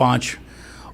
5.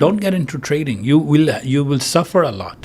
Don't get into trading. You will suffer a lot.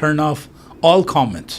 turn off all comments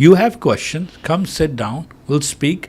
you have questions, come sit down, we'll speak,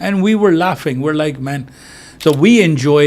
and we were laughing. We're like, man. So we enjoy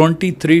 $23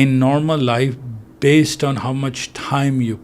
in normal life based on how much time you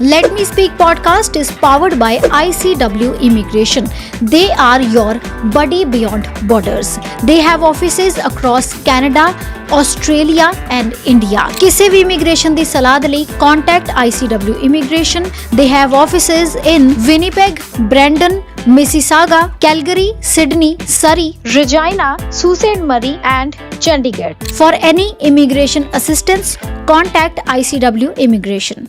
Let Me Speak podcast is powered by ICW Immigration. They are your buddy beyond borders. They have offices across Canada, Australia and India. ਕਿਸੇ ਵੀ immigration ਦੀ ਸਲਾਹ ਦੇ ਲਈ contact ICW Immigration. They have offices in Winnipeg, Brandon, Mississauga, Calgary, Sydney, Surrey, Regina, Sault Ste. Marie and Chandigarh. For any immigration assistance, contact ICW Immigration.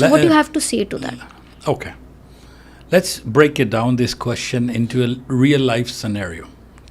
So what do you have to say to that? Okay. Let's break it down this question into a real life scenario.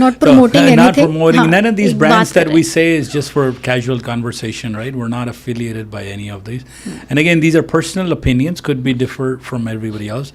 not promoting anything. Not promoting none of these brands that we say is just for casual conversation, right? We're not affiliated by any of these. And again, these are personal opinions, could be differ from everybody else.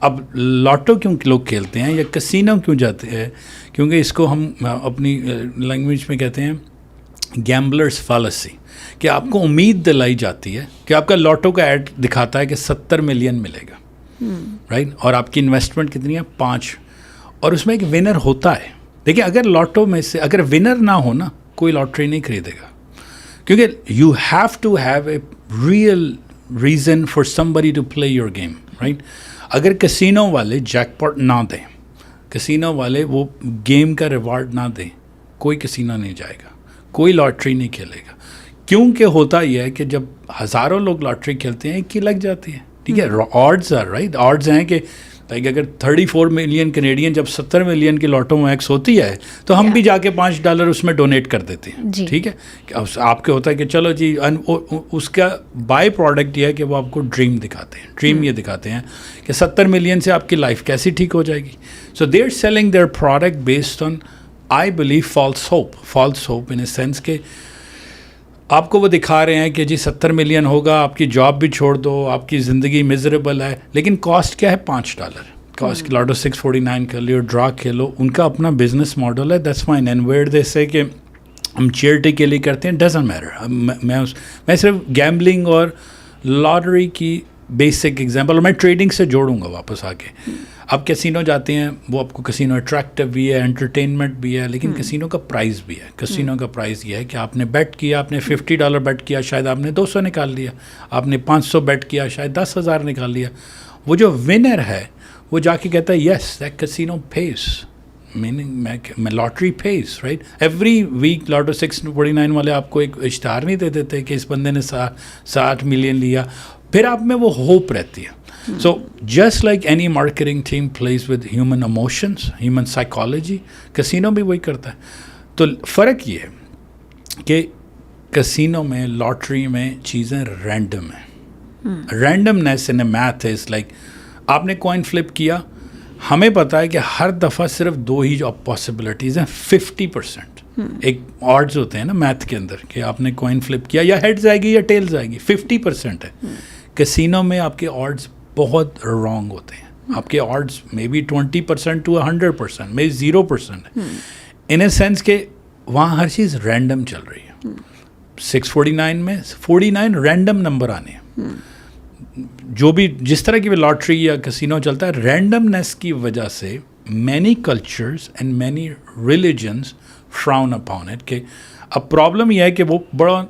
اب لوٹو کیوں لوگ کھیلتے ہیں یا casino کیوں جاتے ہیں؟ کیونکہ اس کو ہم اپنی لینگویج میں کہتے ہیں گیمبلرز فالسی، کہ آپ کو امید دلائی جاتی ہے کہ آپ کا لوٹو کا ایڈ دکھاتا ہے کہ 70 ملین ملے گا، رائٹ، اور آپ کی انویسٹمنٹ کتنی ہے 5، اور اس میں ایک ونر ہوتا ہے. دیکھیں اگر لوٹو میں سے اگر ونر نہ ہو نا، کوئی لاٹری نہیں خریدے گا، کیونکہ you have to have a real reason for somebody to play your game, right. اگر کسینو والے جیک پاٹ نہ دیں، کسینو والے وہ گیم کا ریوارڈ نہ دیں، کوئی کسینو نہیں جائے گا، کوئی لاٹری نہیں کھیلے گا. کیونکہ ہوتا یہ ہے کہ جب ہزاروں لوگ لاٹری کھیلتے ہیں ایک کی لگ جاتی ہے، ٹھیک ہے. آڈز آر رائٹ، آڈز ہیں کہ لائک اگر 34 ملین کینیڈین جب 70 ملین کی لاٹو میکس ہوتی ہے تو ہم بھی جا کے $5 اس میں ڈونیٹ کر دیتے ہیں، ٹھیک ہے. آپ کے ہوتا ہے کہ چلو جی، اس کا بائی پروڈکٹ یہ ہے کہ وہ آپ کو ڈریم دکھاتے ہیں، ڈریم یہ دکھاتے ہیں کہ 70 ملین سے آپ کی لائف کیسی ٹھیک ہو جائے گی. So they are selling their product based on I believe false hope in a sense کہ آپ کو وہ دکھا رہے ہیں کہ جی 70 ملین ہوگا، آپ کی جاب بھی چھوڑ دو، آپ کی زندگی میزریبل ہے، لیکن کاسٹ کیا ہے $5. کاسٹ لاٹو 649 کر لو، ڈرا کھیلو، ان کا اپنا بزنس ماڈل ہے، that's fine. And where they say کہ ہم چیئرٹی کے لیے کرتے ہیں، ڈزنٹ میٹر. میں صرف گیمبلنگ اور لاٹری کی بیسک ایگزامپل، اور میں ٹریڈنگ سے جوڑوں گا واپس آ کے. اب کسینو جاتے ہیں، وہ آپ کو کسینو اٹریکٹیو بھی ہے، انٹرٹینمنٹ بھی ہے، لیکن کسینو کا پرائز بھی ہے. کسینو کا پرائز یہ ہے کہ آپ نے بیٹ کیا، آپ نے $50 بیٹ کیا، شاید آپ نے 200 نکال لیا. آپ نے 500 بیٹ کیا، شاید 10,000 نکال لیا. وہ جو ونر ہے وہ جا کے کہتا ہے yes that casino pays, meaning میں lottery pays, right. Every week Lotto 649 والے آپ کو ایک اشتہار نہیں دے دیتے کہ اس بندے نے 60 ملین لیا، پھر آپ میں وہ ہوپ رہتی ہے. So just like any marketing team plays with human emotions, human psychology, casino بھی وہی کرتا ہے. تو فرق یہ ہے کہ کسینو میں، لاٹری میں چیزیں رینڈم ہیں. Randomness in a math is like آپ نے کوائن فلپ کیا، ہمیں پتہ ہے کہ ہر دفعہ صرف 2 ہی جو پاسبلٹیز ہیں، 50%. ایک آڈز ہوتے ہیں نا میتھ کے اندر کہ آپ نے کوائن فلپ کیا، یا ہیڈز آئے گی یا ٹیلز آئے گی، 50% ہے. کسینو میں آپ کے آڈز بہت رانگ ہوتے ہیں. آپ کے آڈز میں بھی 20% to 100%، میں 0% ہے. ان اے سینس کہ وہاں ہر چیز رینڈم چل رہی ہے. 649 میں 49 رینڈم نمبر آنے ہیں. جو بھی جس طرح کی بھی لاٹری یا کسینو چلتا ہے، رینڈمنیس کی وجہ سے many cultures and many religions frown upon it. کہ اب پرابلم یہ ہے کہ وہ بڑا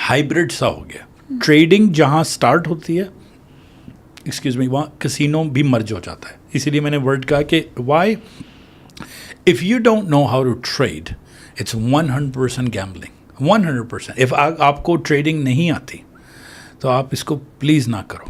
ہائیبرڈ سا ہو گیا. ٹریڈنگ جہاں سٹارٹ ہوتی ہے، ایکسکیوز می، وہاں کسینو بھی مرج ہو جاتا ہے. اسی لیے میں نے ورڈ کہا کہ why if you don't know how to trade it's 100% gambling. 100%. If آپ کو ٹریڈنگ نہیں آتی تو آپ اس کو پلیز نہ کرو.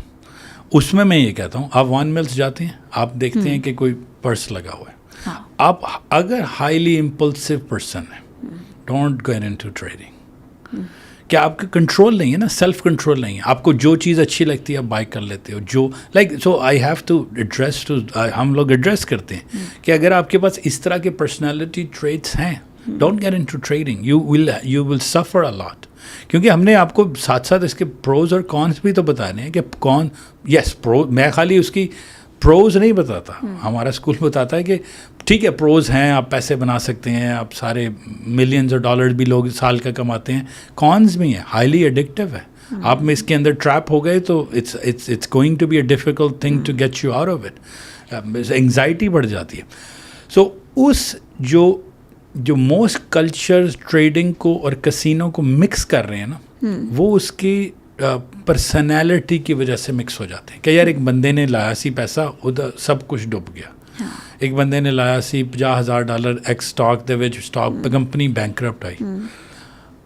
اس میں یہ کہتا ہوں، آپ 1 ملز جاتے ہیں، آپ دیکھتے ہیں کہ کوئی پرس لگا ہوا ہے. آپ اگر ہائیلی امپلسو پرسن ہیں، ڈونٹ گیٹ انٹو ٹریڈنگ. کہ آپ کا کنٹرول نہیں ہے نا، سیلف کنٹرول نہیں ہے. آپ کو جو چیز اچھی لگتی ہے آپ بائی کر لیتے ہو. جو like so I have to address to, ہم لوگ ایڈریس کرتے ہیں کہ اگر آپ کے پاس اس طرح کے پرسنالٹی ٹریٹس ہیں، don't get into trading, you will suffer a لاٹ. کیونکہ ہم نے آپ کو ساتھ ساتھ اس کے پروز اور کونس بھی تو بتانے ہیں کہ کون، یس پرو، میں خالی اس کی پروز نہیں بتاتا. ہمارا اسکول بتاتا ہے کہ ٹھیک ہے پروز ہیں، آپ پیسے بنا سکتے ہیں، آپ سارے ملینز آف ڈالر بھی لوگ سال کا کماتے ہیں. کونز بھی ہیں، ہائیلی ایڈکٹیو ہے. آپ میں اس کے اندر ٹریپ ہو گئے تو it's going to be a difficult thing to get you out of it. Anxiety بڑھ جاتی ہے. سو اس جو موسٹ کلچرز ٹریڈنگ کو اور کسینو کو مکس کر رہے ہیں نا، وہ اس کی پرسنالٹی کی وجہ سے مکس ہو جاتے ہیں. کہ یار ایک بندے نے لایا سی پیسہ، ادھر سب کچھ ڈوب گیا. ایک بندے نے لایا سی $50,000 x stock they which stock company bankrupt I.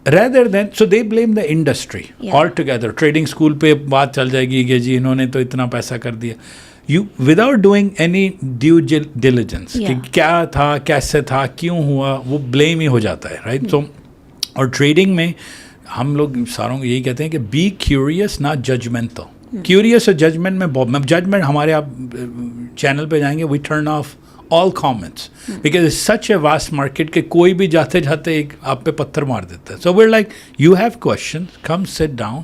rather than so they blame the industry altogether. Trading school پہ بات چل جائے گی کہ جی انہوں نے تو اتنا پیسہ کر دیا. You without doing any due diligence کہ کیا تھا، کیسے تھا، کیوں ہوا، وہ بلیم ہی ہو جاتا ہے، رائٹ. سو اور ٹریڈنگ میں ہم لوگ ساروں کو یہی کہتے ہیں کہ be curious not judgmental. Curious اور ججمنٹ میں ججمنٹ ہمارے آپ چینل پہ جائیں گے، we turn off all comments because it's such a vast market کہ کوئی بھی جاتے جاتے ایک آپ پہ پتھر مار دیتا ہے. So we're like you have questions, come sit down,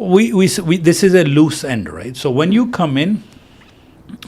we this is a loose end, right? So when you come in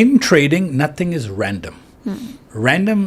in trading nothing is random. Random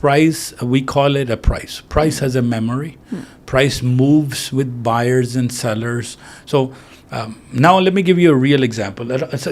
price, we call it a price. Price has a memory. Price moves with buyers and sellers. So now let me give you a real example.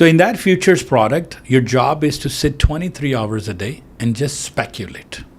So in that futures product, your job is to sit 23 hours a day and just speculate.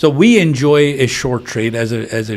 So we enjoy a short trade as a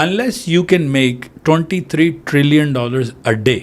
unless you can make $23 trillion a day,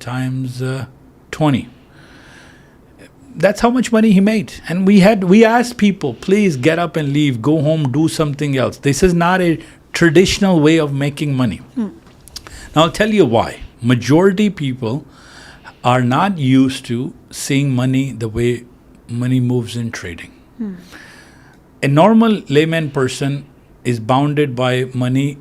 times 20. That's how much money he made. And we asked people, please get up and leave, go home, do something else. This is not a traditional way of making money. Now I'll tell you why. Majority people are not used to seeing money the way money moves in trading. A normal layman person is bounded by money.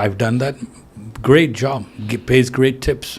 I've done that. Great job. Pays great tips.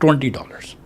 $20.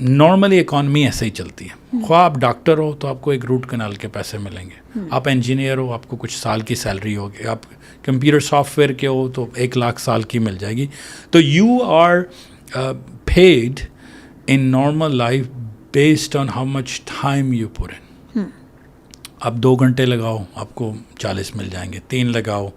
Normally economy ایسے ہی چلتی ہے. خواہ آپ doctor ہو تو آپ کو ایک root canal کے پیسے ملیں گے, آپ انجینئر ہو آپ کو کچھ سال کی سیلری ہوگی, آپ کمپیوٹر سافٹ ویئر کے ہو تو 1,00,000 سال کی مل جائے گی. تو you are paid in normal life based on how much time you put in. آپ 2 گھنٹے لگاؤ آپ کو 40 مل جائیں گے, 3 لگاؤ.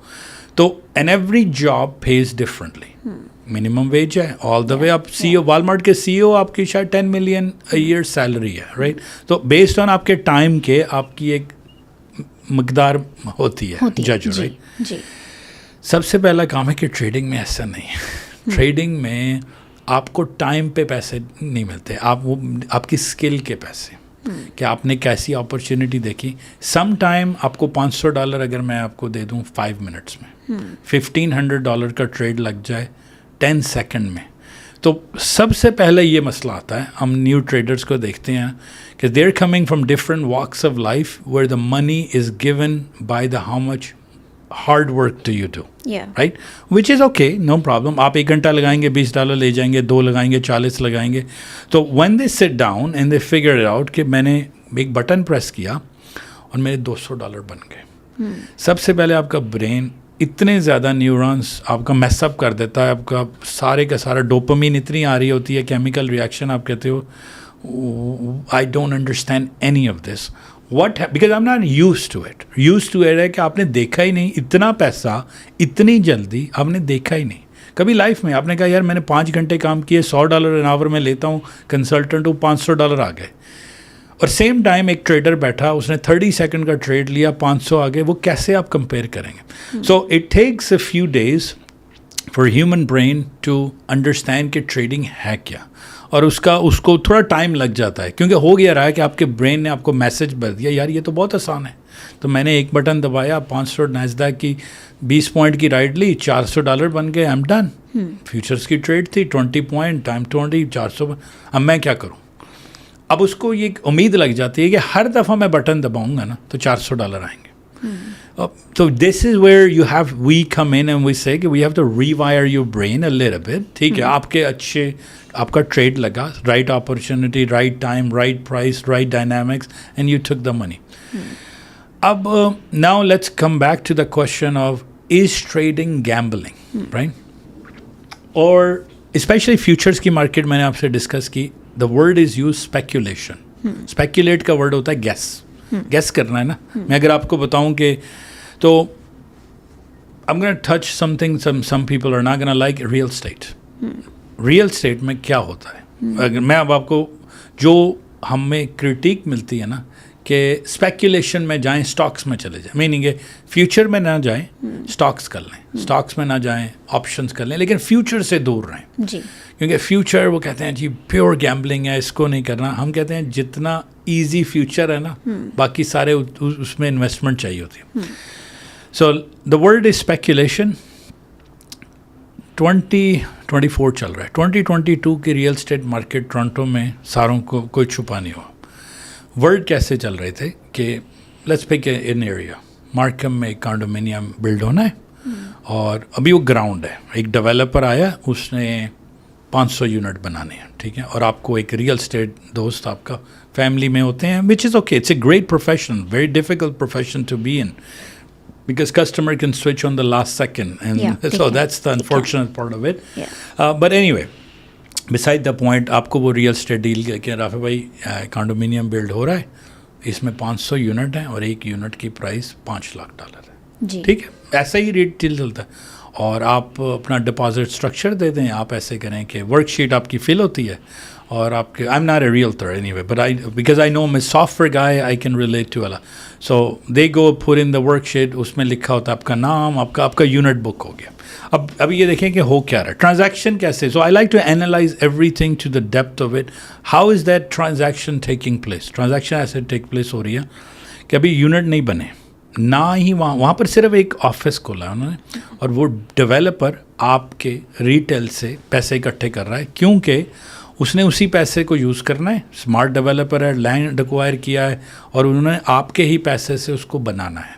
تو and every job pays differently. Minimum wage ہے آل دا وے. آپ سی او والمارٹ کے سی او آپ کی شاید 10 ملین ایئر سیلری ہے, رائٹ. تو بیسڈ آن آپ کے ٹائم کے آپ کی ایک مقدار ہوتی ہے جج, رائٹ. سب سے پہلا کام ہے کہ ٹریڈنگ میں ایسا نہیں ہے. ٹریڈنگ میں آپ کو ٹائم پہ پیسے نہیں ملتے, آپ کی اسکل کے پیسے, کہ آپ نے کیسی اپرچونیٹی دیکھی. سم ٹائم آپ کو $500 اگر میں آپ کو دے دوں 5 منٹس میں, $1,500 کا ٹریڈ لگ جائے 10 سیکنڈ میں. تو سب سے پہلے یہ مسئلہ آتا ہے, ہم نیو ٹریڈرز کو دیکھتے ہیں کہ they are coming from different walks of life where the money is given by the how much hard work do you do, right, which is okay, no problem. آپ 1 گھنٹہ لگائیں گے $20 لے جائیں گے, 2 لگائیں گے 40 لگائیں گے. تو when they sit down and they figure out کہ میں نے ایک بٹن پریس کیا اور میرے $200 بن گئے. سب سے پہلے آپ کا برین اتنے زیادہ نیورونس آپ کا میس اپ کر دیتا ہے, آپ کا سارے کا سارا ڈوپامین اتنی آ رہی ہوتی ہے, کیمیکل ریئیکشن, آپ کہتے ہو I don't understand any of this what, because I am not use to it ہے کہ آپ نے دیکھا ہی نہیں اتنا پیسہ اتنی جلدی آپ نے دیکھا ہی نہیں کبھی لائف میں. آپ نے کہا یار میں نے 5 گھنٹے کام کیے, $100 an hour میں لیتا ہوں, کنسلٹنٹ ہوں, $500 آ گئے. اور سیم ٹائم ایک ٹریڈر بیٹھا, اس نے 30 سیکنڈ کا ٹریڈ لیا, 500 آ گئے. وہ کیسے آپ کمپیئر کریں گے؟ So it takes a few days for human brain to understand کہ ٹریڈنگ ہے کیا, اور اس کو تھوڑا ٹائم لگ جاتا ہے, کیونکہ ہو گیا رہا ہے کہ آپ کے برین نے آپ کو میسج بھر دیا یار یہ تو بہت آسان ہے. تو میں نے ایک بٹن دبایا, 500 نیسڈیک کی 20 پوائنٹ کی رائٹ لی, $400 بن گئے, آئی ایم ڈن. فیوچرس کی ٹریڈ تھی 20 پوائنٹ ٹائم 20, 400. اب میں کیا کروں؟ اب اس کو یہ امید لگ جاتی ہے کہ ہر دفعہ میں بٹن دباؤں گا نا تو $400 آئیں گے. تو دس is where we come in and we say کہ we have to rewire your brain a little bit. ٹھیک ہے, آپ کا ٹریڈ لگا, right opportunity, right time, right price, right dynamics, and you took the money. اب now let's come back to the question of is trading gambling, right. اور especially futures کی market میں نے آپ سے ڈسکس کی, the word is use speculation. Speculate کا word ہوتا ہے گیس کرنا ہے نا. میں اگر آپ کو بتاؤں کہ تو I'm going to touch something some people are not going to like, real estate. Real estate میں کیا ہوتا ہے؟ اگر میں اب آپ کو جو ہمیں کرٹیک ملتی ہے نا کہ اسپیکولیشن میں جائیں, اسٹاکس میں چلے جائیں, میننگ ہے فیوچر میں نہ جائیں, اسٹاکس کر لیں, اسٹاکس میں نہ جائیں, آپشنس کر لیں, لیکن فیوچر سے دور رہیں جی, کیونکہ فیوچر وہ کہتے ہیں جی پیور گیمبلنگ ہے, اس کو نہیں کرنا. ہم کہتے ہیں جتنا ایزی فیوچر ہے نا باقی سارے اس میں انویسٹمنٹ چاہیے ہوتی ہے. سو دا ورڈ از اسپیکولیشن. 2024 چل رہا ہے, 2022 کی ریئل اسٹیٹ مارکیٹ ٹورنٹو میں ساروں کو کوئی چھپا نہیں ہوا. ورڈ کیسے چل رہے تھے کہ let's pick in area, Markham میں ایک کانڈومینیم بلڈ ہونا ہے اور ابھی وہ گراؤنڈ ہے, ایک ڈیولپر آیا, اس نے 500 یونٹ بنانے ہیں, ٹھیک ہے, اور آپ کو ایک ریئل اسٹیٹ دوست آپ کا فیملی میں ہوتے ہیں, which is okay, it's a great profession, very difficult profession to be in because customer can switch on the last second, and so that's the unfortunate part of it. But anyway, beside the point, آپ کو وہ real estate deal کہ رافع بھائی کانڈومینیم blood ہو رہا ہے, اس میں 500 unit ہیں اور ایک یونٹ کی پرائز $5 لاکھ ہے, ٹھیک ہے, ایسا ہی ریٹ ڈیل چلتا ہے. اور آپ اپنا ڈپازٹ اسٹرکچر دے دیں, آپ ایسے کریں کہ ورک شیٹ آپ کی فل ہوتی ہے اور آپ کے, I am not a realtor anyway, but because I know میں software guy, I can relate to اللہ. So they go put in the worksheet, اس میں لکھا ہوتا ہے آپ کا نام, آپ کا یونٹ بک ہو گیا. اب یہ دیکھیں کہ ہو کیا رہا ہے, ٹرانزیکشن کیسے. So I like to analyse everything to the depth of it. How is that transaction taking place? Transaction ایسے ٹیک پلیس ہو رہی ہے کہ ابھی یونٹ نہیں بنے, نہ ہی وہاں پر صرف ایک آفس کھولا ہے انہوں نے, اور وہ ڈیولپر آپ کے ریٹیل سے پیسے اکٹھے کر رہا ہے, کیونکہ اس نے اسی پیسے کو یوز کرنا ہے. اسمارٹ ڈیولپر ہے, لینڈ ایکوائر کیا ہے, اور انہوں نے آپ کے ہی پیسے سے اس کو بنانا ہے.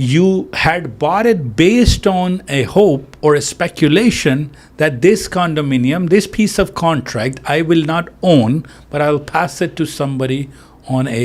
you had bought it based on a hope or a speculation that this condominium, this piece of contract, I will not own, but I will pass it to somebody on a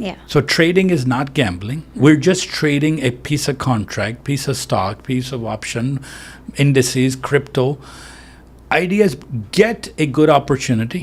Yeah. So trading is not gambling. We're just trading a piece of contract, piece of stock, piece of option, indices, crypto. Idea is get a good opportunity.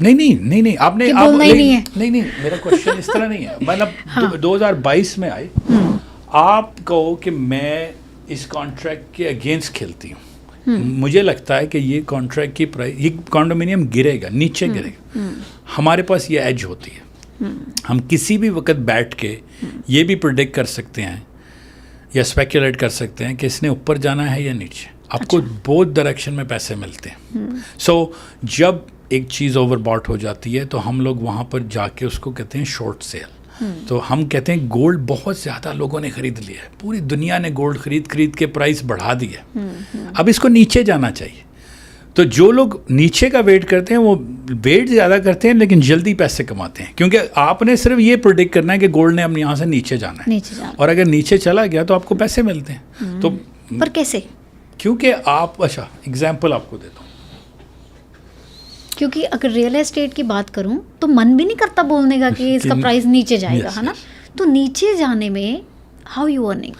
نہیں آپ نے کہ بولنا ہی نہیں ہے. نہیں میرا question اس طرح نہیں ہے. مطلب 2022 میں آئے آپ کہو کہ میں اس کانٹریکٹ کے اگینسٹ کھیلتی ہوں, مجھے لگتا ہے کہ یہ کانٹریکٹ کی پرائز, یہ کنڈومینیم گرے گا, نیچے گرے گا. ہمارے پاس یہ ایج ہوتی ہے, ہم کسی بھی وقت بیٹھ کے یہ بھی پریڈکٹ کر سکتے ہیں یا اسپیکولیٹ کر سکتے ہیں کہ اس نے اوپر جانا ہے یا نیچے. آپ کو بہت ڈائریکشن میں پیسے ملتے ہیں. سو جب ایک چیز اوور باٹ ہو جاتی ہے تو ہم لوگ وہاں پر جا کے اس کو کہتے ہیں شارٹ سیل. تو ہم کہتے ہیں گولڈ بہت زیادہ لوگوں نے خرید لیا ہے, پوری دنیا نے گولڈ خرید کے پرائز بڑھا دی ہے, اب اس کو نیچے جانا چاہیے. تو جو لوگ نیچے کا ویٹ کرتے ہیں وہ ویٹ زیادہ کرتے ہیں لیکن جلدی پیسے کماتے ہیں, کیونکہ آپ نے صرف یہ پریڈکٹ کرنا ہے کہ گولڈ نے اب یہاں سے نیچے جانا ہے, اور اگر نیچے چلا گیا تو آپ کو پیسے ملتے ہیں. تو پر کیسے؟ کیونکہ آپ, اچھا ایگزامپل آپ کو دیتا ہوں, کیونکہ اگر ریئل اسٹیٹ کی بات کروں تو من بھی نہیں کرتا بولنے کا کہ اس کا پرائز نیچے جائے گا, ہے نا. تو نیچے جانے میں ہاؤ یو ارننگ؟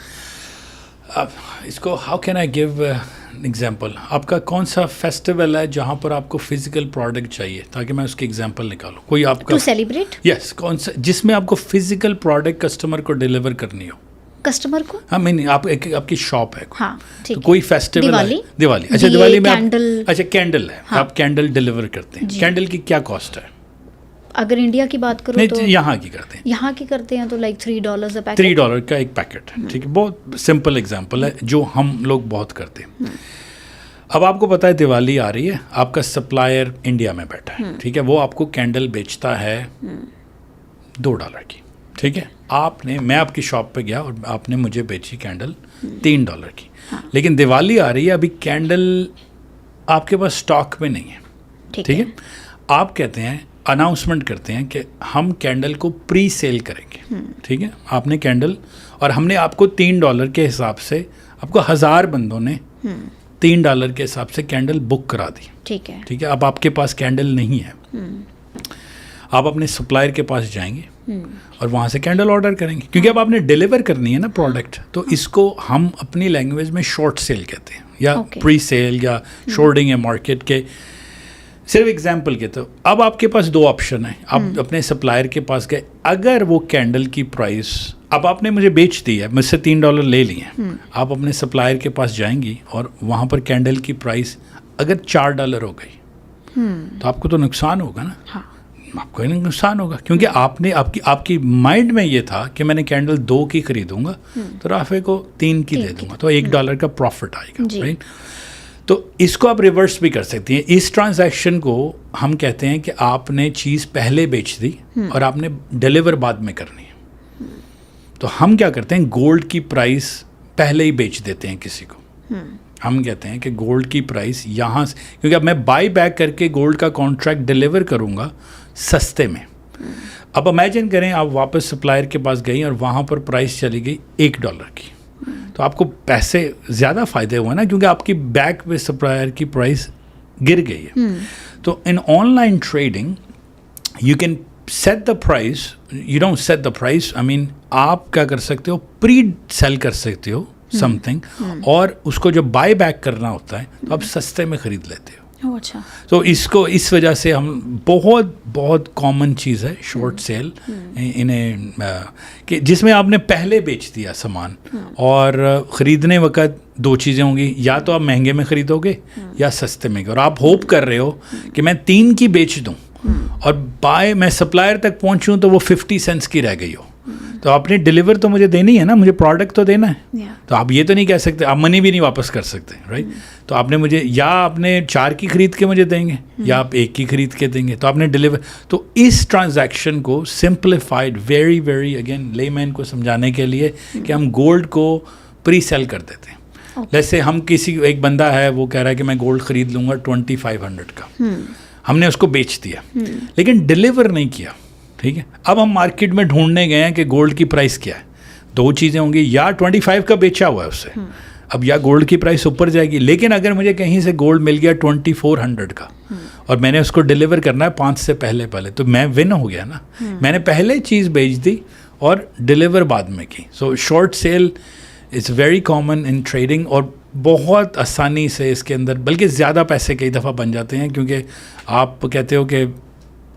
اب اس کو how can I give example. آپ کا کون سا فیسٹیول ہے جہاں پر آپ کو فزیکل پروڈکٹ چاہیے, تاکہ میں اس کی ایگزامپل نکالوں. کوئی آپ کا ٹو سیلیبریٹ, یس, کون سا جس میں آپ کو فزیکل پروڈکٹ کسٹمر کو ڈیلیور کرنی ہو, کسٹمر کو. ہاں نہیں, آپ کی شاپ ہے, ہاں تو کوئی فیسٹیول ہے, دیوالی. اچھا دیوالی میں اچھا کینڈل ہے, آپ کینڈل ڈیلیور کرتے ہیں. کینڈل کی کیا کاسٹ ہے؟ اگر انڈیا کی بات کرو تو یہاں کی کرتے ہیں, یہاں کی کرتے ہیں تو لائک $3 $3 کا ایک پیکٹ ہے. ٹھیک ہے, بہت سمپل ایگزامپل ہے جو ہم لوگ بہت کرتے ہیں. اب آپ کو پتہ ہے دیوالی آ رہی ہے, آپ کا سپلائر انڈیا میں بیٹھا ہے, ٹھیک ہے, وہ آپ کو کینڈل بیچتا ہے $2 کی. ٹھیک ہے, میں آپ کی شاپ پہ گیا اور آپ نے مجھے بیچی کینڈل $3 کی, لیکن دیوالی آ رہی ہے, ابھی کینڈل آپ کے پاس اسٹاک میں نہیں ہے. ٹھیک ہے, آپ کہتے ہیں, اناؤنسمنٹ کرتے ہیں کہ ہم کینڈل کو پری سیل کریں گے. ٹھیک ہے, آپ نے کینڈل, اور ہم نے آپ کو $3 کے حساب سے, آپ کو 1000 بندوں نے $3 کے حساب سے کینڈل بک کرا دی. ٹھیک ہے, اب آپ کے پاس کینڈل نہیں ہے, آپ اپنے سپلائر کے پاس جائیں گے اور وہاں سے کینڈل آرڈر کریں گے, کیونکہ اب آپ نے ڈیلیور کرنی ہے نا پروڈکٹ. تو اس کو ہم اپنی لینگویج میں شارٹ سیل کہتے ہیں, یا پری سیل, یا شورڈنگ ہے مارکیٹ کے. صرف ایگزامپل کے تو اب آپ کے پاس 2 آپشن ہیں. آپ اپنے سپلائر کے پاس گئے, اگر وہ کینڈل کی پرائس, اب آپ نے مجھے بیچ دی ہے, مجھ سے $3 لے لیے ہیں, آپ اپنے سپلائر کے پاس جائیں گی اور وہاں پر کینڈل کی پرائس اگر $4 ہو گئی تو آپ کو تو نقصان ہوگا نا. آپ کو نقصان ہوگا, کیونکہ آپ نے آپ کی مائنڈ میں یہ تھا کہ میں نے کینڈل 2 کی خریدوں گا تو رافع کو 3 کی دے دوں گا, تو $1 کا پروفٹ آئے گا. رائٹ, تو اس کو آپ ریورس بھی کر سکتی ہیں. اس ٹرانزیکشن کو ہم کہتے ہیں کہ آپ نے چیز پہلے بیچ دی اور آپ نے ڈیلیور بعد میں کرنی ہے. تو ہم کیا کرتے ہیں, گولڈ کی پرائس پہلے ہی بیچ دیتے ہیں کسی کو. ہم کہتے ہیں کہ گولڈ کی پرائس یہاں سے, کیونکہ اب میں بائی بیک کر کے گولڈ کا کانٹریکٹ ڈیلیور کروں گا سستے میں. اب امیجن کریں آپ واپس سپلائر کے پاس گئی اور وہاں پر پرائس چلی گئی $1 کی, تو آپ کو پیسے زیادہ فائدے ہوئے نا, کیونکہ آپ کی بیک پہ سپلائر کی پرائس گر گئی ہے. تو in online trading you can set the price, you don't set the price, I mean آپ کیا کر سکتے ہو, پری سیل کر سکتے ہو سم تھنگ, اور اس کو جب بائی بیک کرنا ہوتا ہے تو آپ سستے میں خرید لیتے ہو. اچھا, تو اس وجہ سے ہم بہت کامن چیز ہے شارٹ سیل, انہیں کہ جس میں آپ نے پہلے بیچ دیا سامان, اور خریدنے وقت 2 چیزیں ہوں گی, یا تو آپ مہنگے میں خریدو گے یا سستے میں, اور آپ ہوپ کر رہے ہو کہ میں 3 کی بیچ دوں اور میں سپلائر تک پہنچوں تو وہ 50 سینٹس کی رہ گئی ہو. تو آپ نے ڈیلیور تو مجھے دینی ہے نا, مجھے پروڈکٹ تو دینا ہے. تو آپ یہ تو نہیں کہہ سکتے, آپ منی بھی نہیں واپس کر سکتے. رائٹ, تو آپ نے مجھے, یا آپ نے 4 کی خرید کے مجھے دیں گے, یا آپ 1 کی خرید کے دیں گے, تو آپ نے ڈیلیور. تو اس ٹرانزیکشن کو سمپلیفائڈ ویری اگین لے مین کو سمجھانے کے لیے کہ ہم گولڈ کو پری سیل کر دیتے ہیں. جیسے ہم ایک بندہ ہے, وہ کہہ رہا ہے کہ میں گولڈ خرید لوں گا 2500 کا, ہم نے اس کو بیچ دیا لیکن ڈیلیور نہیں کیا. ٹھیک ہے, اب ہم مارکیٹ میں ڈھونڈنے گئے ہیں کہ گولڈ کی پرائس کیا ہے. 2 چیزیں ہوں گی, یا 25 کا بیچا ہوا ہے اس سے, اب یا گولڈ کی پرائس اوپر جائے گی, لیکن اگر مجھے کہیں سے گولڈ مل گیا 2400 کا اور میں نے اس کو ڈیلیور کرنا ہے 5 سے پہلے, تو میں ون ہو گیا نا. میں نے پہلے چیز بیچ دی اور ڈیلیور بعد میں کی. So short sell is very common in trading, اور بہت آسانی سے اس کے اندر, بلکہ زیادہ پیسے کئی دفعہ بن جاتے ہیں, کیونکہ آپ کہتے ہو کہ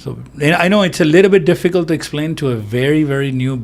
So I know it's a little bit difficult to explain to a very very new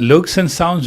looks and sounds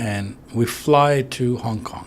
and we fly to Hong Kong.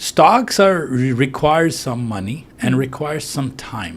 stocks requires some money and requires some time,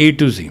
A to Z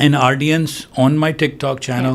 an audience on my TikTok channel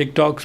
TikTok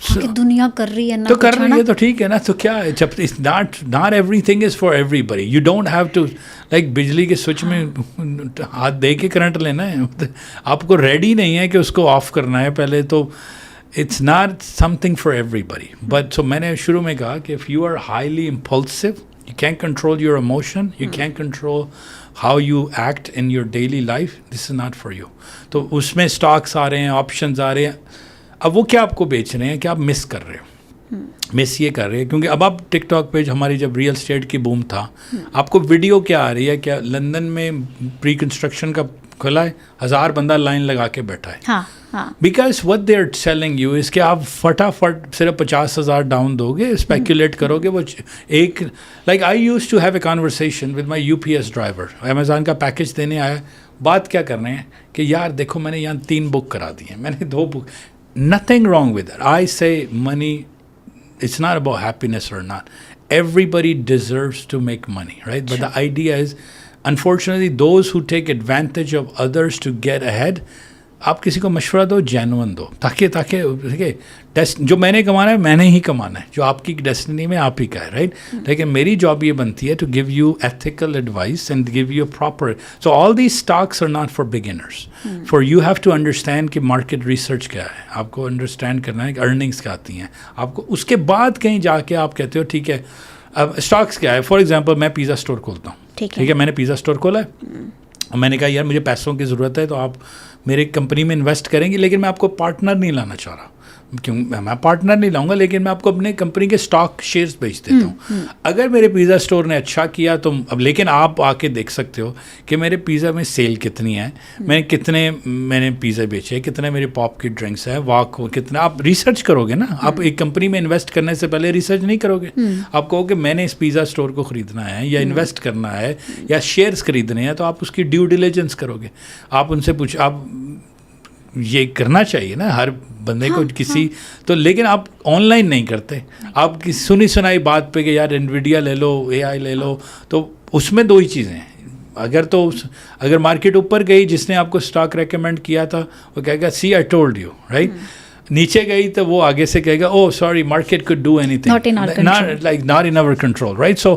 کہ دنیا کر رہی ہے نا تو کر رہی ہے تو ٹھیک ہے نا, تو کیا ہے, جب not everything is for everybody. You don't have to like بجلی کے سوئچ میں ہاتھ دے کے کرنٹ لینا ہے, آپ کو ریڈی نہیں ہے کہ اس کو آف کرنا ہے پہلے, تو it's not something for everybody. But so میں نے شروع میں کہا کہ if you are highly impulsive, you can't control your emotion, you can't control how you act in your daily life, this is not for you. تو اس میں stocks آ رہے ہیں, آپشنز آ رہے ہیں, اب وہ کیا آپ کو بیچ رہے ہیں کہ آپ مس کر رہے ہو, مس یہ کر رہے ہیں کیونکہ اب آپ ٹک ٹاک پہ ہماری جب ریئل اسٹیٹ کی بوم تھا, آپ کو ویڈیو کیا آ رہی ہے, کیا لندن میں پری کنسٹرکشن کا کھلا ہے, 1000 بندہ لائن لگا کے بیٹھا ہے, because what they are selling you is کہ آپ فٹافٹ صرف 50,000 ڈاؤن دو گے, اسپیکولیٹ کرو گے. وہ ایک like I used to have a conversation with my UPS driver, Amazon کا پیکج دینے آیا, بات کیا کر رہے ہیں کہ یار دیکھو میں نے یہاں 3 بک کرا دی ہیں, میں نے 2 بک, nothing wrong with that. I say money, it's not about happiness or not. Everybody deserves to make money, right? But the idea is, unfortunately, those who take advantage of others to get ahead, آپ کسی کو مشورہ دو, genuine دو, تاکہ دیکھیے جو میں نے کمانا ہے میں نے ہی کمانا ہے, جو آپ کی ڈیسٹنی میں آپ ہی کا ہے, رائٹ. لیکن میری جاب یہ بنتی ہے to give you ethical advice and give you proper. So all these stocks are not for beginners, for you have to understand کہ مارکیٹ ریسرچ کیا ہے, آپ کو انڈرسٹینڈ کرنا ہے کہ ارننگس کیا آتی ہیں آپ کو, اس کے بعد کہیں جا کے آپ کہتے ہو ٹھیک ہے اب اسٹاکس کیا ہے. فار ایگزامپل میں پیزا اسٹور کھولتا ہوں, ٹھیک ہے, میں نے پیزا اسٹور کھولا ہے, میں نے کہا یار مجھے پیسوں کی ضرورت ہے, تو آپ میری کمپنی میں انویسٹ کریں گے, لیکن میں آپ کو پارٹنر نہیں لانا چاہ رہا. کیوں میں پارٹنر نہیں لاؤں گا, لیکن میں آپ کو اپنے کمپنی کے اسٹاک شیئرس بیچ دیتا ہوں. اگر میرے پیزا اسٹور نے اچھا کیا تو اب, لیکن آپ آ کے دیکھ سکتے ہو کہ میرے پیزا میں سیل کتنی ہے, میں نے پیزا بیچے, کتنے میرے پاپ کی ڈرنکس ہیں, واک کتنا. آپ ریسرچ کرو گے نا, آپ ایک کمپنی میں انویسٹ کرنے سے پہلے ریسرچ نہیں کرو گے. آپ کہو کہ میں نے اس پیزا اسٹور کو خریدنا ہے یا انویسٹ کرنا ہے یا شیئرس خریدنے ہیں, تو آپ اس کی ڈیو ڈیلیجنس کرو گے. آپ ان سے آپ یہ کرنا چاہیے نا ہر بندے کو کسی تو, لیکن آپ آن لائن نہیں کرتے. آپ کی سنی سنائی بات پہ کہ یار انویڈیا لے لو, AI لے لو, تو اس میں 2 ہی چیزیں ہیں. اگر مارکیٹ اوپر گئی, جس نے آپ کو اسٹاک ریکمینڈ کیا تھا وہ کہے گا see I told you, right. نیچے گئی تو وہ آگے سے کہے گا oh sorry market could do anything, not in our control, right? So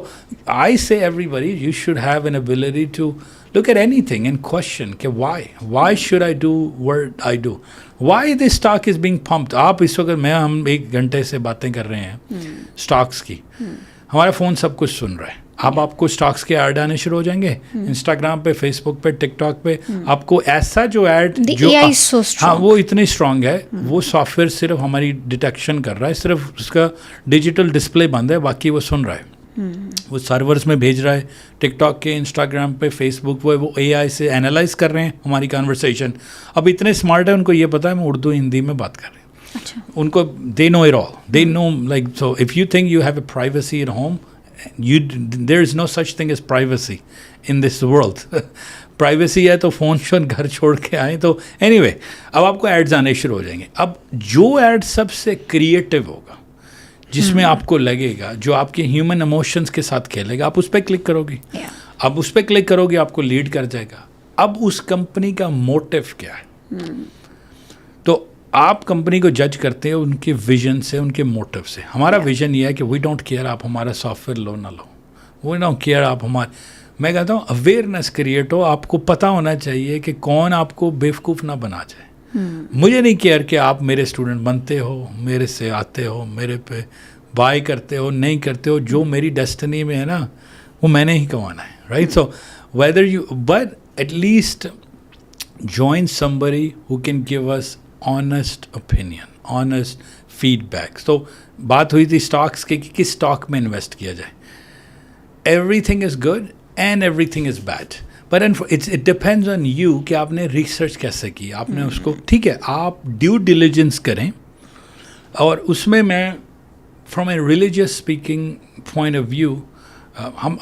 I say everybody you should have an ability to look at anything and question کہ why should I do what I do, why this stock is being pumped. آپ اس وقت ہم 1 گھنٹے سے باتیں کر رہے ہیں اسٹاکس کی, ہمارا فون سب کچھ سن رہا ہے. اب آپ کو اسٹاکس کے ایڈ آنے شروع ہو جائیں گے انسٹاگرام پہ, فیس بک پہ, ٹک ٹاک پہ. آپ کو ایسا جو ایڈ جو ہاں وہ اتنی اسٹرانگ ہے, وہ سافٹ ویئر صرف ہماری ڈیٹیکشن کر رہا ہے, صرف اس کا ڈیجیٹل ڈسپلے بند ہے, باقی وہ سن رہا ہے, وہ سرورز میں بھیج رہا ہے. ٹک ٹاک کے, انسٹاگرام پہ, فیس بک وہ AI سے انالائز کر رہے ہیں ہماری کانورسیشن. اب اتنے اسمارٹ ہیں, ان کو یہ پتہ ہے ہم اردو ہندی میں بات کر رہے ہیں. ان کو they know it all, they know like, so if you think you have a privacy at home, there is no such thing as privacy in this world. Privacy ہے تو فون شون گھر چھوڑ کے آئیں. تو اینی وے اب آپ کو ایڈز آنے شروع ہو جائیں گے. اب جو ایڈ سب سے کریٹو ہوگا, جس میں آپ کو لگے گا, جو آپ کے ہیومن ایموشنس کے ساتھ کھیلے گا, آپ اس پہ کلک کرو گی. اب اس پہ کلک کرو گے, آپ کو لیڈ کر جائے گا. اب اس کمپنی کا موٹیو کیا ہے, تو آپ کمپنی کو جج کرتے ہیں ان کے ویژن سے, ان کے موٹیو سے. ہمارا ویژن یہ ہے کہ وی ڈونٹ کیئر آپ ہمارا سافٹ ویئر لو نہ لو, وی ڈونٹ کیئر آپ ہمارے. میں کہتا ہوں اویئرنیس کریٹ ہو, آپ کو پتہ ہونا چاہیے کہ کون آپ کو بیوقوف نہ بنا جائے. مجھے نہیں کیئر کہ آپ میرے اسٹوڈنٹ بنتے ہو, میرے سے آتے ہو, میرے پہ بائی کرتے ہو, نہیں کرتے ہو. جو میری ڈیسٹنی میں ہے نا وہ میں نے ہی کمانا ہے, right. So whether you, but at least join somebody who can give us honest opinion, honest feedback. تو بات ہوئی تھی اسٹاکس کے کہ کس اسٹاک میں انویسٹ کیا جائے. Everything is good and everything is bad, but it depends on you کہ آپ نے ریسرچ کیسے کی, آپ نے اس کو, ٹھیک ہے, آپ ڈیو ڈیلیجنس کریں. اور اس میں from a religious speaking point of view,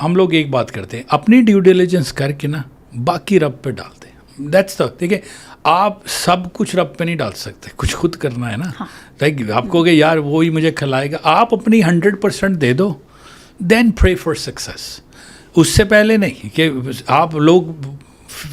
ہم لوگ ایک بات کرتے ہیں, اپنی ڈیو ڈیلیجنس کر کے نا باقی رب پہ ڈالتے ہیں. دیٹس دا, ٹھیک ہے, آپ سب کچھ رب پہ نہیں ڈال سکتے, کچھ خود کرنا ہے نا. لائک آپ کو کہ یار وہی مجھے کھلائے گا, آپ اپنی 100% دے دو, دین پرے فار سکسیس. اس سے پہلے نہیں کہ آپ لوگ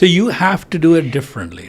So you have to do it differently.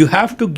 you have to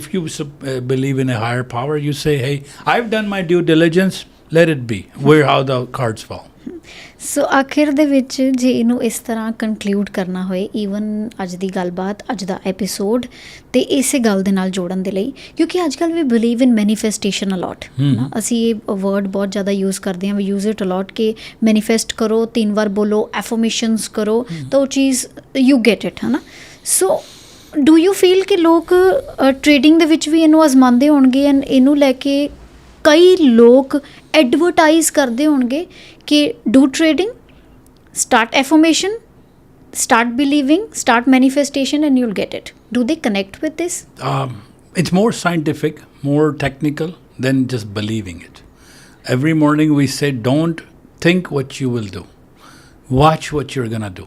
If you believe in a higher power, you say, hey, I've done my due diligence, let it be. Where how the cards fall. ਸੋ ਆਖਿਰ ਦੇ ਵਿੱਚ ਜੇ ਇਹਨੂੰ ਇਸ ਤਰ੍ਹਾਂ conclude ਕਰਨਾ ਹੋਏ even ਅੱਜ ਦੀ ਗੱਲਬਾਤ, ਅੱਜ ਦਾ ਐਪੀਸੋਡ, ਤੇ ਇਸੇ ਗੱਲ ਦੇ ਨਾਲ ਜੋੜਨ ਦੇ ਲਈ, ਕਿਉਂਕਿ ਅੱਜ ਕੱਲ੍ਹ ਵੀ ਬਿਲੀਵ ਇਨ ਮੈਨੀਫੈਸਟੇਸ਼ਨ ਅਲੋਟ. ਅਸੀਂ ਇਹ ਵਰਡ ਬਹੁਤ ਜ਼ਿਆਦਾ ਯੂਜ਼ ਕਰਦੇ ਹਾਂ, ਵੀ ਯੂਜ਼ ਇਟ ਅਲੋਟ ਕਿ ਮੈਨੀਫੈਸਟ ਕਰੋ, 3 ਵਾਰ ਬੋਲੋ, ਐਫਰਮੇਸ਼ਨਸ ਕਰੋ, ਤਾਂ ਉਹ ਚੀਜ਼ ਯੂ ਗੈਟ ਇਟ, ਹੈ ਨਾ. ਸੋ ਡੂ ਯੂ ਫੀਲ ਕਿ ਲੋਕ ਟ੍ਰੇਡਿੰਗ ਦੇ ਵਿੱਚ ਵੀ ਇਹਨੂੰ ਅਜ਼ਮਾਉਂਦੇ ਹੋਣਗੇ ਐਂਡ ਇਹਨੂੰ ਲੈ ਕੇ ਕਈ ਲੋਕ ਐਡਵਰਟਾਈਜ਼ ਕਰਦੇ ਹੋਣਗੇ ਕਿ do trading, start affirmation, start believing, start manifestation, and you'll get it. Do they connect with this? It's more scientific, more technical than just believing it. Every morning we say, don't think what you will do. Watch what you're going to do.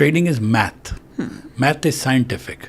trading is math. Math is scientific.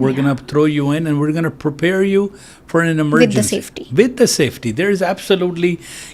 we're going to throw you in and we're going to prepare you for an emergency. With the safety. There is absolutely,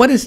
what is,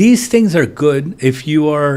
these things are good if you are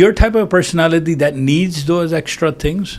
your type of personality that needs those extra things,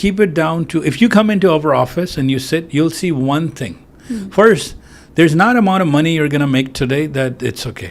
keep it down to, if you come into our office and you sit, you'll see one thing. First, there's not amount of money you're going to make today that it's okay.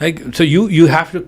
Like, so you have to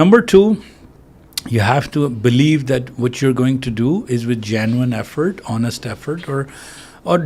Number 2, you have to believe that what you're going to do is with genuine effort, honest effort, or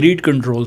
greed control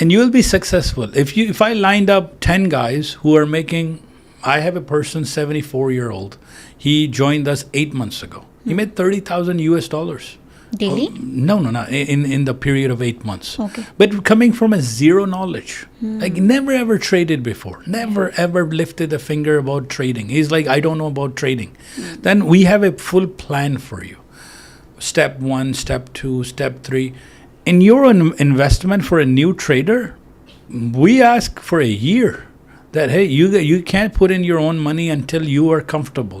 and you will be successful. If I lined up 10 guys who are making, I have a person 74-year-old, he joined us 8 months ago. He made $30,000 Daily? No, in the period of 8 months. Okay. But coming from a zero knowledge, like never ever traded before, never ever lifted a finger about trading. He's like, I don't know about trading. Then we have a full plan for you. Step 1, step 2, step 3. In your investment for a new trader, we ask for a year. That hey, you can't put in your own money until you are comfortable.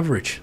average.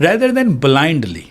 Rather than blindly.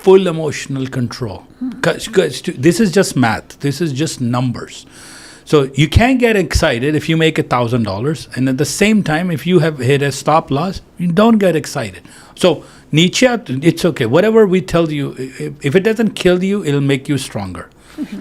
full emotional control. This is just math. This is just numbers. So you can't get excited if you make $1,000, and at the same time, if you have hit a stop loss, you don't get excited. So Nietzsche, it's okay. Whatever we tell you, if it doesn't kill you, it'll make you stronger.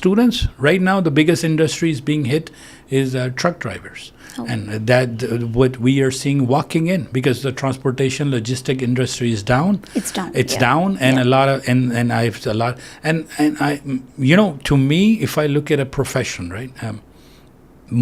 students? Right now, the biggest industries being hit is truck drivers. And that what we are seeing walking in, because the transportation logistic industry is down. It's down, and a lot of and I have a lot, and I, you know, to me, if I look at a profession, right,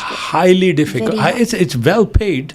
highly difficult. It's well paid.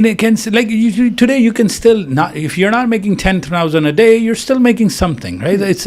in a can like today you can still not, if you're not making 10,000 a day, you're still making something, right? It's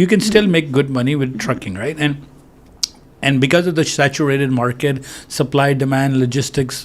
you can still make good money with trucking, right? And because of the saturated market, supply, demand, logistics,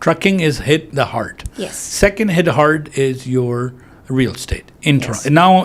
trucking is hit the hard. Yes. Second hit hard is your real estate in Yes. Toronto. Now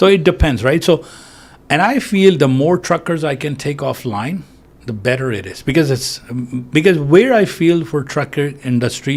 So it depends, right? So, and I feel the more truckers I can take offline, the better it is, because where I feel for trucker industry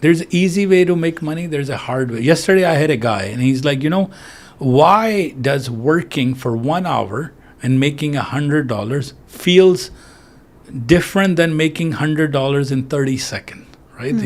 There's an easy way to make money, there's a hard way. Yesterday I had a guy and he's like, why does working for 1 hour and making $100 feels different than making $100 in 30 seconds, right?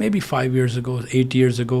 Maybe 5 years ago, 8 years ago,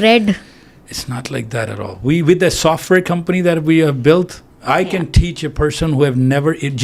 red. It's not like that at all. We, with the software company that we have built, I can teach a person who have never,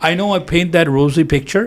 I know I paint that rosy picture,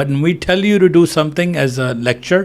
when we tell you to do something as a lecture,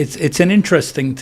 it's an interesting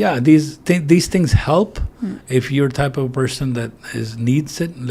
yeah, these things help if you're type of person that needs it,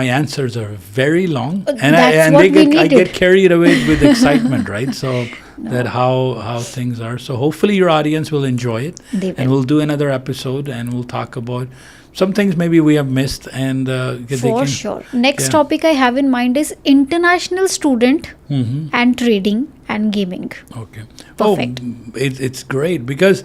my answers are very long That's and what we I needed. get carried away with excitement, right? So that how things are. So hopefully your audience will enjoy it. They will. And we'll do another episode and we'll talk about some things maybe we have missed and For sure. Next topic I have in mind is international student and trading and gaming. Okay. Perfect. Oh, it's great because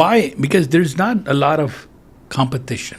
Why? Because there's not a lot of competition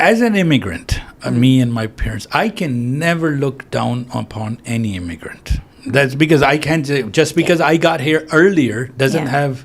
As an immigrant, me and my parents, I can never look down upon any immigrant. That's because I can't say, just because I got here earlier doesn't have,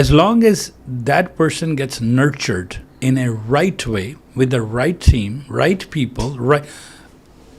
As long as that person gets nurtured in a right way with the right team, right people, right,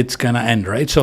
it's gonna end, right? So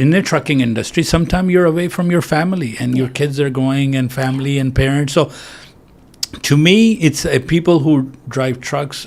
in the trucking industry sometimes you're away from your family and your kids are going and family and parents. So to me it's people who drive trucks,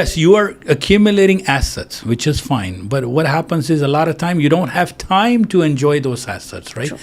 Yes, you are accumulating assets, which is fine, but what happens is a lot of time you don't have time to enjoy those assets, right?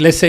let's say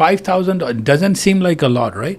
5,000 doesn't seem like a lot, right?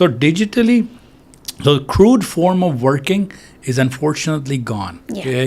So digitally, the crude form of working is unfortunately gone. Okay?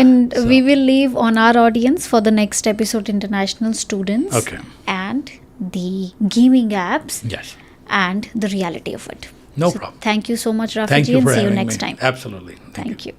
and we will leave on our audience for the next episode international students, okay, and the gaming apps, yes, and the reality of it. No problem. Thank you so much, Rafi Thank ji, you and for see you having next me. time. Absolutely. Thank you.